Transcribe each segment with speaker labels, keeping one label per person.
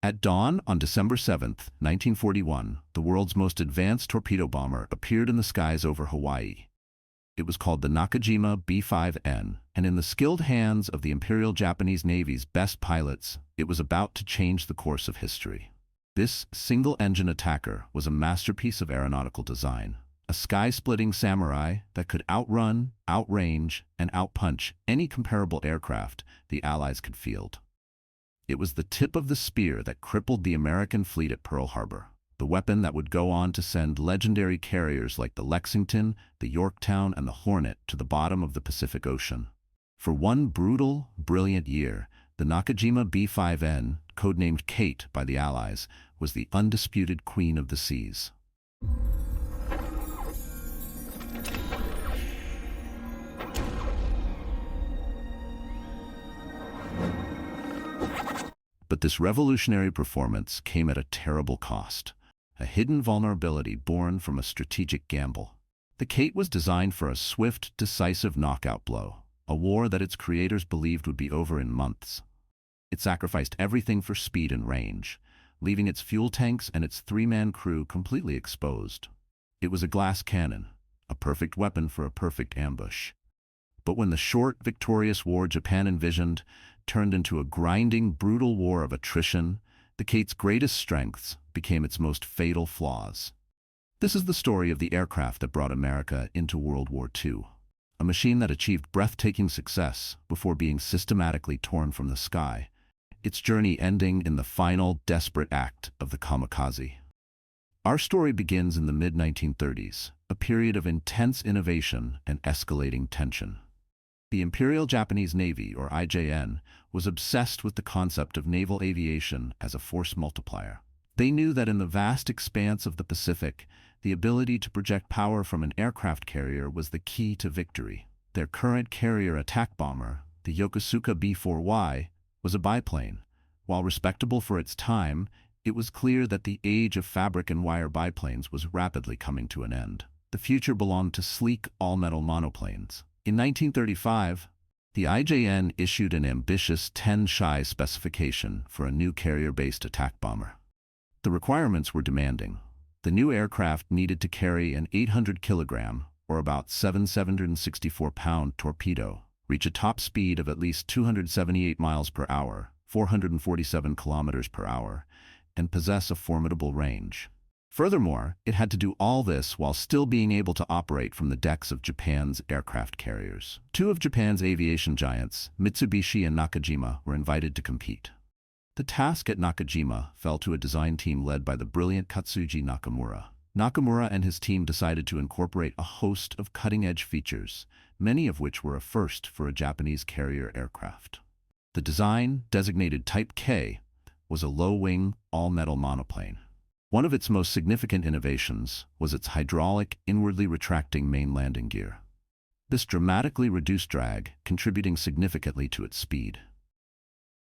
Speaker 1: At dawn on December 7, 1941, the world's most advanced torpedo bomber appeared in the skies over Hawaii. It was called the Nakajima B5N, and in the skilled hands of the Imperial Japanese Navy's best pilots, it was about to change the course of history. This single-engine attacker was a masterpiece of aeronautical design, a sky-splitting samurai that could outrun, outrange, and outpunch any comparable aircraft the Allies could field. It was the tip of the spear that crippled the American fleet at Pearl Harbor, the weapon that would go on to send legendary carriers like the Lexington, the Yorktown, and the Hornet to the bottom of the Pacific Ocean. For one brutal, brilliant year, the Nakajima B5N, codenamed Kate by the Allies, was the undisputed queen of the seas. But this revolutionary performance came at a terrible cost, a hidden vulnerability born from a strategic gamble. The Kate was designed for a swift, decisive knockout blow, a war that its creators believed would be over in months. It sacrificed everything for speed and range, leaving its fuel tanks and its three-man crew completely exposed. It was a glass cannon, a perfect weapon for a perfect ambush. But when the short, victorious war Japan envisioned turned into a grinding, brutal war of attrition, the Kate's greatest strengths became its most fatal flaws. This is the story of the aircraft that brought America into World War II, a machine that achieved breathtaking success before being systematically torn from the sky, its journey ending in the final, desperate act of the Kamikaze. Our story begins in the mid-1930s, a period of intense innovation and escalating tension. The Imperial Japanese Navy, or IJN, was obsessed with the concept of naval aviation as a force multiplier. They knew that in the vast expanse of the Pacific, the ability to project power from an aircraft carrier was the key to victory. Their current carrier attack bomber, the Yokosuka B-4Y, was a biplane. While respectable for its time, it was clear that the age of fabric and wire biplanes was rapidly coming to an end. The future belonged to sleek, all-metal monoplanes. In 1935, the IJN issued an ambitious 10-shy specification for a new carrier-based attack bomber. The requirements were demanding. The new aircraft needed to carry an 800-kilogram, or about 764-pound torpedo, reach a top speed of at least 278 miles per hour, 447 kilometers per hour, and possess a formidable range. Furthermore, it had to do all this while still being able to operate from the decks of Japan's aircraft carriers. Two of Japan's aviation giants, Mitsubishi and Nakajima, were invited to compete. The task at Nakajima fell to a design team led by the brilliant Katsuji Nakamura. Nakamura and his team decided to incorporate a host of cutting-edge features, many of which were a first for a Japanese carrier aircraft. The design, designated Type K, was a low-wing, all-metal monoplane. One of its most significant innovations was its hydraulic, inwardly retracting main landing gear. This dramatically reduced drag, contributing significantly to its speed.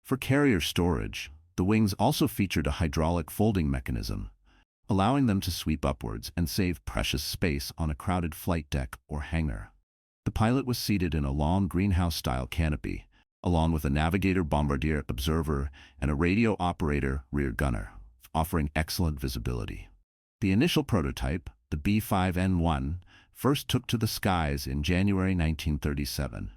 Speaker 1: For carrier storage, the wings also featured a hydraulic folding mechanism, allowing them to sweep upwards and save precious space on a crowded flight deck or hangar. The pilot was seated in a long greenhouse-style canopy, along with a navigator bombardier observer and a radio operator rear gunner, offering excellent visibility. The initial prototype, the B5N1, first took to the skies in January 1937.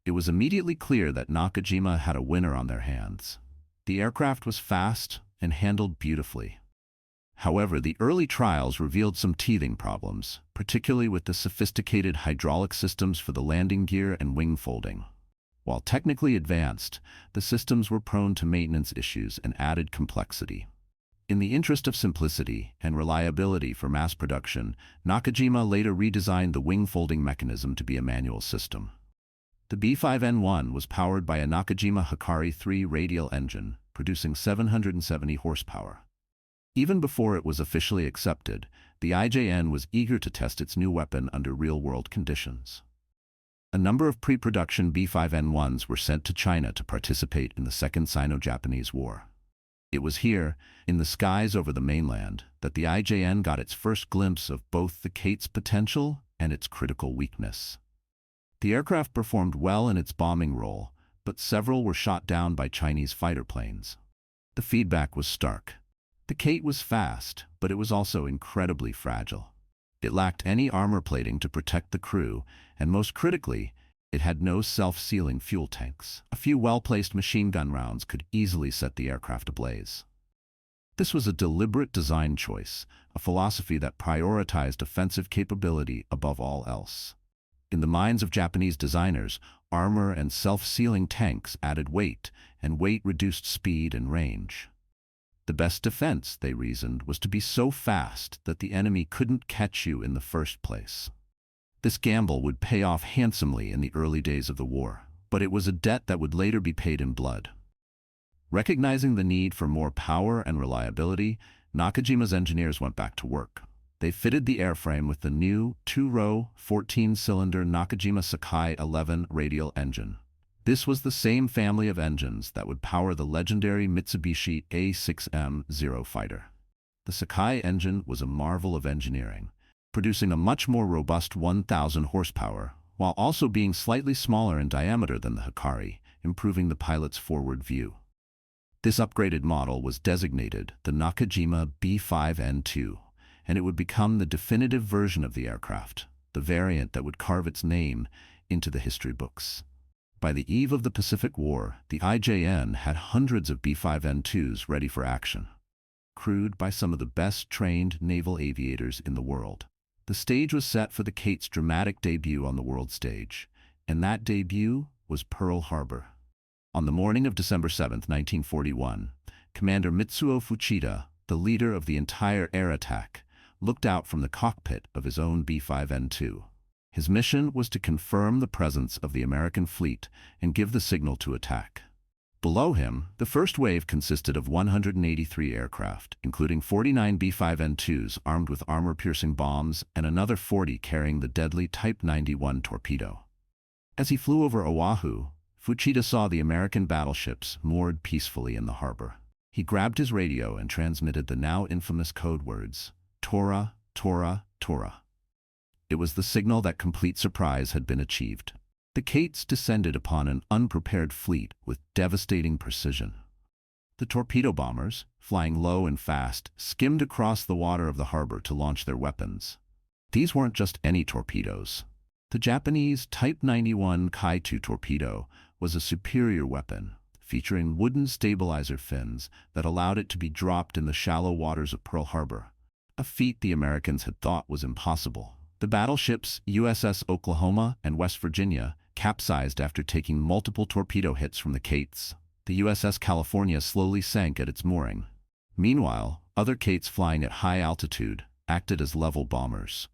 Speaker 1: It was immediately clear that Nakajima had a winner on their hands. The aircraft was fast and handled beautifully. However, the early trials revealed some teething problems, particularly with the sophisticated hydraulic systems for the landing gear and wing folding. While technically advanced, the systems were prone to maintenance issues and added complexity. In the interest of simplicity and reliability for mass production, Nakajima later redesigned the wing folding mechanism to be a manual system. The B5N1 was powered by a Nakajima Hikari 3 radial engine, producing 770 horsepower. Even before it was officially accepted, the IJN was eager to test its new weapon under real-world conditions. A number of pre-production B5N1s were sent to China to participate in the Second Sino-Japanese War. It was here, in the skies over the mainland, that the IJN got its first glimpse of both the Kate's potential and its critical weakness. The aircraft performed well in its bombing role, but several were shot down by Chinese fighter planes. The feedback was stark. The Kate was fast, but it was also incredibly fragile. It lacked any armor plating to protect the crew, and most critically, it had no self-sealing fuel tanks. A few well-placed machine gun rounds could easily set the aircraft ablaze. This was a deliberate design choice, a philosophy that prioritized offensive capability above all else. In the minds of Japanese designers, armor and self-sealing tanks added weight, and weight reduced speed and range. The best defense, they reasoned, was to be so fast that the enemy couldn't catch you in the first place. This gamble would pay off handsomely in the early days of the war, but it was a debt that would later be paid in blood. Recognizing the need for more power and reliability, Nakajima's engineers went back to work. They fitted the airframe with the new 2-row, 14-cylinder Nakajima Sakai 11 radial engine. This was the same family of engines that would power the legendary Mitsubishi A6M0 fighter. The Sakai engine was a marvel of engineering, producing a much more robust 1,000 horsepower, while also being slightly smaller in diameter than the Hikari, improving the pilot's forward view. This upgraded model was designated the Nakajima B5N, and it would become the definitive version of the aircraft, the variant that would carve its name into the history books. By the eve of the Pacific War, the IJN had hundreds of B5N2s ready for action, crewed by some of the best-trained naval aviators in the world. The stage was set for the Kate's dramatic debut on the world stage, and that debut was Pearl Harbor. On the morning of December 7, 1941, Commander Mitsuo Fuchida, the leader of the entire air attack, looked out from the cockpit of his own B5N2. His mission was to confirm the presence of the American fleet and give the signal to attack. Below him, the first wave consisted of 183 aircraft, including 49 B5N2s armed with armor-piercing bombs and another 40 carrying the deadly Type 91 torpedo. As he flew over Oahu, Fuchida saw the American battleships moored peacefully in the harbor. He grabbed his radio and transmitted the now infamous code words, "Tora, Tora, Tora." It was the signal that complete surprise had been achieved. The Kates descended upon an unprepared fleet with devastating precision. The torpedo bombers, flying low and fast, skimmed across the water of the harbor to launch their weapons. These weren't just any torpedoes. The Japanese Type 91 Kai-2 torpedo was a superior weapon, featuring wooden stabilizer fins that allowed it to be dropped in the shallow waters of Pearl Harbor, a feat the Americans had thought was impossible. The battleships USS Oklahoma and West Virginia capsized after taking multiple torpedo hits from the Kates. The USS California slowly sank at its mooring. Meanwhile, other Kates flying at high altitude acted as level bombers.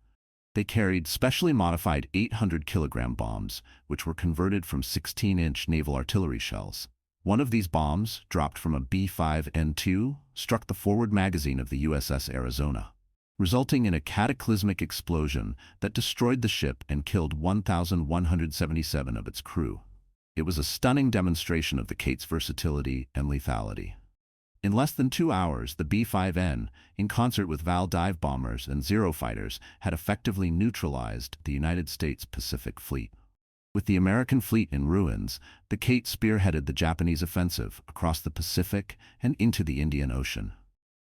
Speaker 1: They carried specially modified 800-kilogram bombs, which were converted from 16-inch naval artillery shells. One of these bombs, dropped from a B5N2, struck the forward magazine of the USS Arizona, resulting in a cataclysmic explosion that destroyed the ship and killed 1,177 of its crew. It was a stunning demonstration of the Kate's versatility and lethality. In less than 2 hours, the B5N, in concert with Val dive bombers and Zero fighters, had effectively neutralized the United States Pacific Fleet. With the American fleet in ruins, the Kate spearheaded the Japanese offensive across the Pacific and into the Indian Ocean.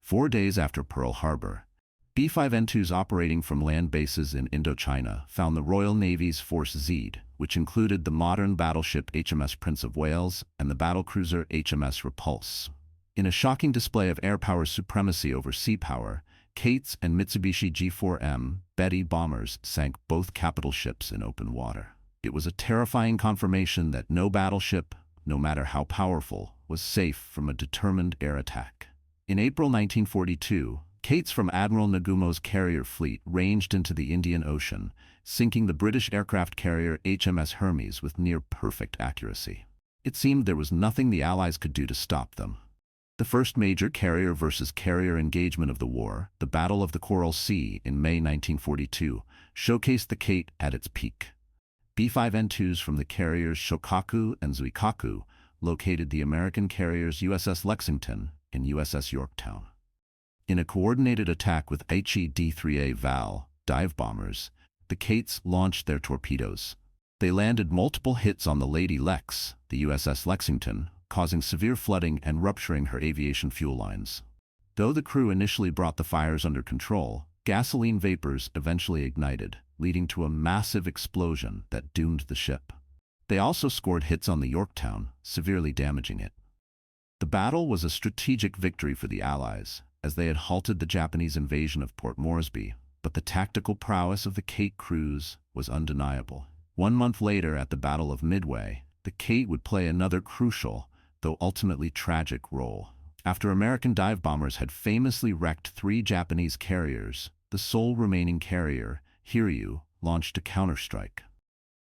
Speaker 1: 4 days after Pearl Harbor, B5N2s operating from land bases in Indochina found the Royal Navy's Force Z, which included the modern battleship HMS Prince of Wales and the battlecruiser HMS Repulse. In a shocking display of air power's supremacy over sea power, Kate's and Mitsubishi G4M Betty bombers sank both capital ships in open water. It was a terrifying confirmation that no battleship, no matter how powerful, was safe from a determined air attack. In April 1942, Kates from Admiral Nagumo's carrier fleet ranged into the Indian Ocean, sinking the British aircraft carrier HMS Hermes with near-perfect accuracy. It seemed there was nothing the Allies could do to stop them. The first major carrier versus carrier engagement of the war, the Battle of the Coral Sea in May 1942, showcased the Kate at its peak. B5N2s from the carriers Shokaku and Zuikaku located the American carriers USS Lexington and USS Yorktown. In a coordinated attack with HE-D3A Val dive bombers, the Kates launched their torpedoes. They landed multiple hits on the Lady Lex, the USS Lexington, causing severe flooding and rupturing her aviation fuel lines. Though the crew initially brought the fires under control, gasoline vapors eventually ignited, leading to a massive explosion that doomed the ship. They also scored hits on the Yorktown, severely damaging it. The battle was a strategic victory for the Allies, as they had halted the Japanese invasion of Port Moresby, but the tactical prowess of the Kate crews was undeniable. 1 month later, at the Battle of Midway, the Kate would play another crucial, though ultimately tragic, role. After American dive bombers had famously wrecked 3 Japanese carriers, the sole remaining carrier, Hiryu, launched a counterstrike.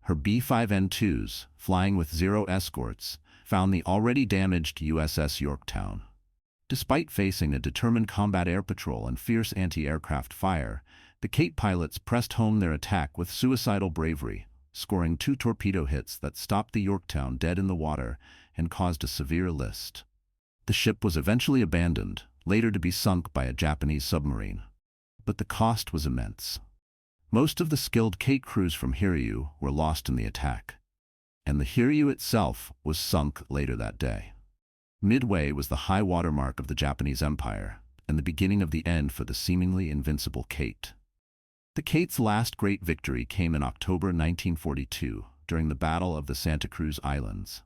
Speaker 1: Her B5N2s, flying with 0 escorts, found the already damaged USS Yorktown. Despite facing a determined combat air patrol and fierce anti-aircraft fire, the Kate pilots pressed home their attack with suicidal bravery, scoring 2 torpedo hits that stopped the Yorktown dead in the water and caused a severe list. The ship was eventually abandoned, later to be sunk by a Japanese submarine. But the cost was immense. Most of the skilled Kate crews from Hiryu were lost in the attack, and the Hiryu itself was sunk later that day. Midway was the high water mark of the Japanese Empire, and the beginning of the end for the seemingly invincible Kate. The Kate's last great victory came in October 1942, during the Battle of the Santa Cruz Islands.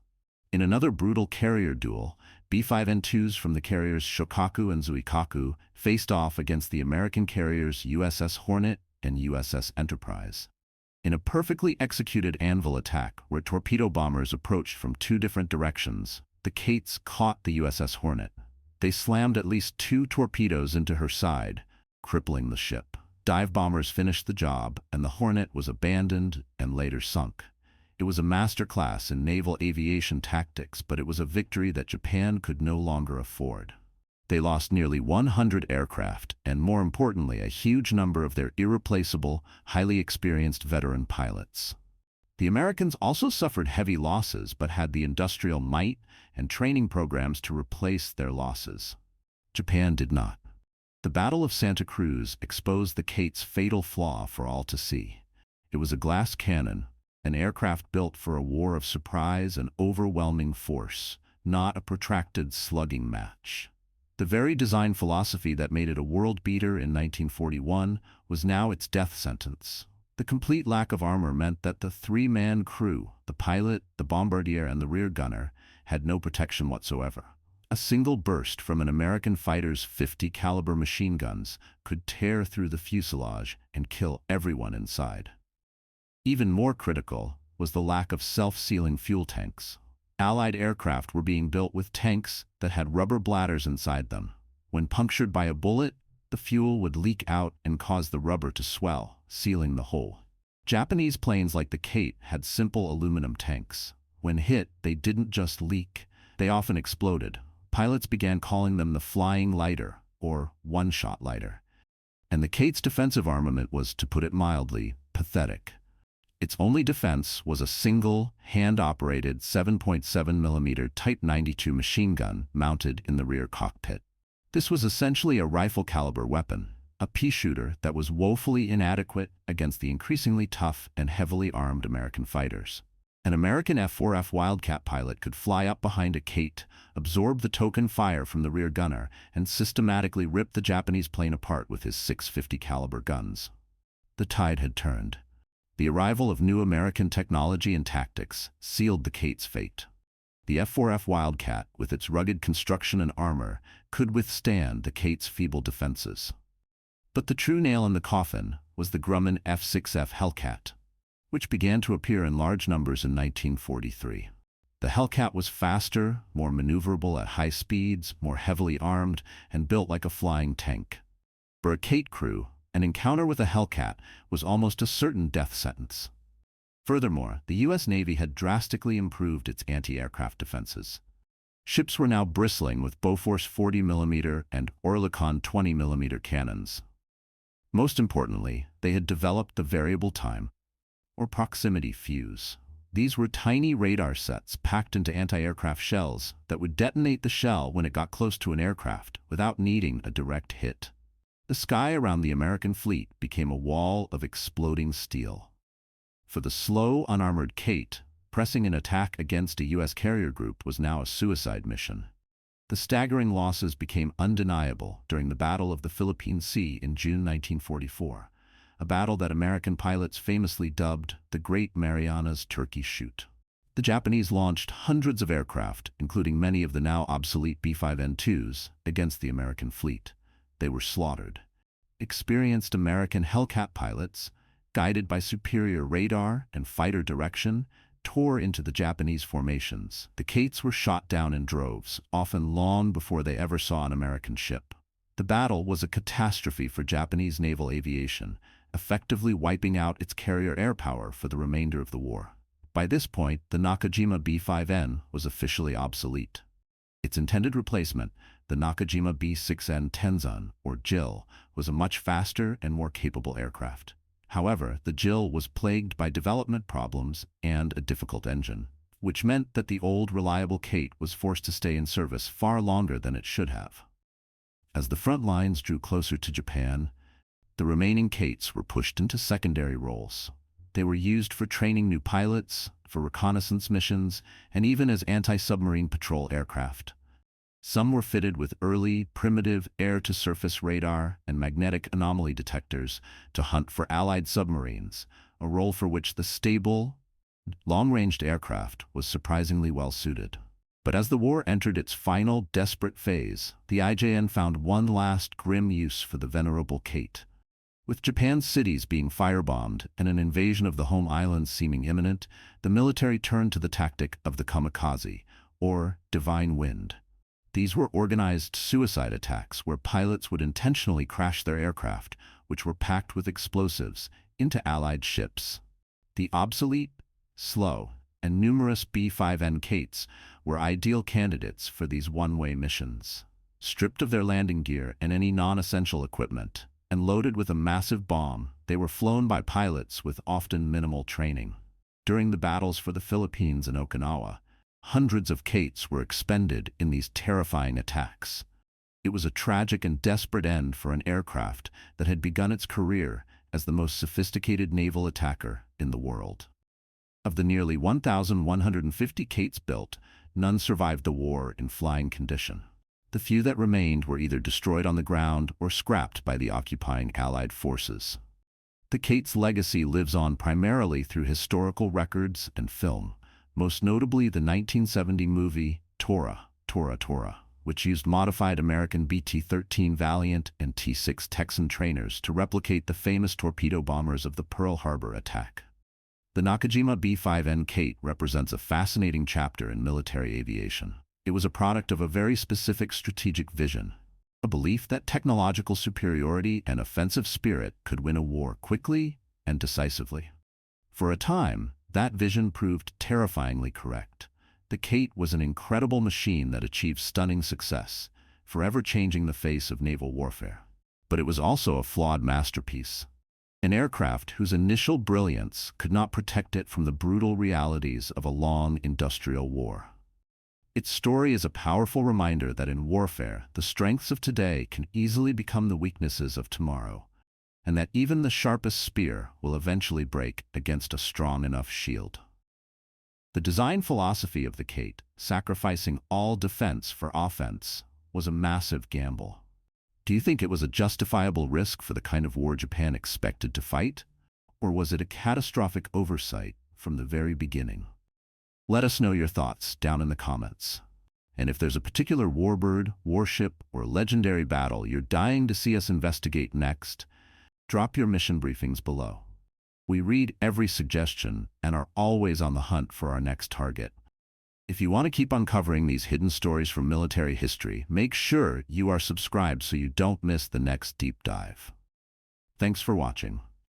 Speaker 1: In another brutal carrier duel, B5N2s from the carriers Shokaku and Zuikaku faced off against the American carriers USS Hornet and USS Enterprise. In a perfectly executed anvil attack where torpedo bombers approached from 2 different directions, the Kates caught the USS Hornet. They slammed at least 2 torpedoes into her side, crippling the ship. Dive bombers finished the job, and the Hornet was abandoned and later sunk. It was a masterclass in naval aviation tactics, but it was a victory that Japan could no longer afford. They lost nearly 100 aircraft, and more importantly, a huge number of their irreplaceable, highly experienced veteran pilots. The Americans also suffered heavy losses, but had the industrial might and training programs to replace their losses. Japan did not. The Battle of Santa Cruz exposed the Kate's fatal flaw for all to see. It was a glass cannon, an aircraft built for a war of surprise and overwhelming force, not a protracted slugging match. The very design philosophy that made it a world beater in 1941 was now its death sentence. The complete lack of armor meant that the 3-man crew, the pilot, the bombardier, and the rear gunner, had no protection whatsoever. A single burst from an American fighter's .50 caliber machine guns could tear through the fuselage and kill everyone inside. Even more critical was the lack of self-sealing fuel tanks. Allied aircraft were being built with tanks that had rubber bladders inside them. When punctured by a bullet, the fuel would leak out and cause the rubber to swell, sealing the hole. Japanese planes like the Kate had simple aluminum tanks. When hit, they didn't just leak, they often exploded. Pilots began calling them the flying lighter, or one-shot lighter. And the Kate's defensive armament was, to put it mildly, pathetic. Its only defense was a single, hand-operated 7.7mm Type 92 machine gun mounted in the rear cockpit. This was essentially a rifle-caliber weapon, a pea shooter that was woefully inadequate against the increasingly tough and heavily armed American fighters. An American F-4F Wildcat pilot could fly up behind a Kate, absorb the token fire from the rear gunner, and systematically rip the Japanese plane apart with his 650 caliber guns. The tide had turned. The arrival of new American technology and tactics sealed the Kate's fate. The F-4F Wildcat, with its rugged construction and armor, could withstand the Kate's feeble defenses. But the true nail in the coffin was the Grumman F-6F Hellcat, which began to appear in large numbers in 1943. The Hellcat was faster, more maneuverable at high speeds, more heavily armed, and built like a flying tank. For a Kate crew, an encounter with a Hellcat was almost a certain death sentence. Furthermore, the U.S. Navy had drastically improved its anti-aircraft defenses. Ships were now bristling with Bofors 40mm and Oerlikon 20mm cannons. Most importantly, they had developed the variable time, or proximity fuse. These were tiny radar sets packed into anti-aircraft shells that would detonate the shell when it got close to an aircraft without needing a direct hit. The sky around the American fleet became a wall of exploding steel. For the slow, unarmored Kate, Pressing an attack against a U.S. carrier group was now a suicide mission. The staggering losses became undeniable during the Battle of the Philippine Sea in June 1944, a battle that American pilots famously dubbed the Great Marianas Turkey Shoot. The Japanese launched hundreds of aircraft, including many of the now obsolete B5N-2s, against the American fleet. They were slaughtered. Experienced American Hellcat pilots, guided by superior radar and fighter direction, tore into the Japanese formations. The Kates were shot down in droves, often long before they ever saw an American ship. The battle was a catastrophe for Japanese naval aviation, effectively wiping out its carrier air power for the remainder of the war. By this point, the Nakajima B5N was officially obsolete. Its intended replacement, the Nakajima B6N Tenzan, or JIL, was a much faster and more capable aircraft. However, the JIL was plagued by development problems and a difficult engine, which meant that the old reliable Kate was forced to stay in service far longer than it should have. As the front lines drew closer to Japan, the remaining Kates were pushed into secondary roles. They were used for training new pilots, for reconnaissance missions, and even as anti-submarine patrol aircraft. Some were fitted with early, primitive air-to-surface radar and magnetic anomaly detectors to hunt for Allied submarines, a role for which the stable, long-ranged aircraft was surprisingly well-suited. But as the war entered its final, desperate phase, the IJN found one last grim use for the venerable Kate. With Japan's cities being firebombed and an invasion of the home islands seeming imminent, the military turned to the tactic of the Kamikaze, or divine wind. These were organized suicide attacks where pilots would intentionally crash their aircraft, which were packed with explosives, into Allied ships. The obsolete, slow, and numerous B5N Kates were ideal candidates for these one-way missions. Stripped of their landing gear and any non-essential equipment, and loaded with a massive bomb, they were flown by pilots with often minimal training. During the battles for the Philippines and Okinawa, hundreds of Kates were expended in these terrifying attacks. It was a tragic and desperate end for an aircraft that had begun its career as the most sophisticated naval attacker in the world. Of the nearly 1,150 Kates built, none survived the war in flying condition. The few that remained were either destroyed on the ground or scrapped by the occupying Allied forces. The Kate's legacy lives on primarily through historical records and film, most notably the 1970 movie Tora, which used modified American BT-13 Valiant and T-6 Texan trainers to replicate the famous torpedo bombers of the Pearl Harbor attack. The Nakajima B5N Kate represents a fascinating chapter in military aviation. It was a product of a very specific strategic vision, a belief that technological superiority and offensive spirit could win a war quickly and decisively. For a time, that vision proved terrifyingly correct. The Kate was an incredible machine that achieved stunning success, forever changing the face of naval warfare. But it was also a flawed masterpiece. An aircraft whose initial brilliance could not protect it from the brutal realities of a long industrial war. Its story is a powerful reminder that in warfare, the strengths of today can easily become the weaknesses of tomorrow, and that even the sharpest spear will eventually break against a strong enough shield. The design philosophy of the Kate, sacrificing all defense for offense, was a massive gamble. Do you think it was a justifiable risk for the kind of war Japan expected to fight? Or was it a catastrophic oversight from the very beginning? Let us know your thoughts down in the comments. And if there's a particular warbird, warship, or legendary battle you're dying to see us investigate next, drop your mission briefings below. We read every suggestion and are always on the hunt for our next target. If you want to keep uncovering these hidden stories from military history, make sure you are subscribed so you don't miss the next deep dive. Thanks for watching.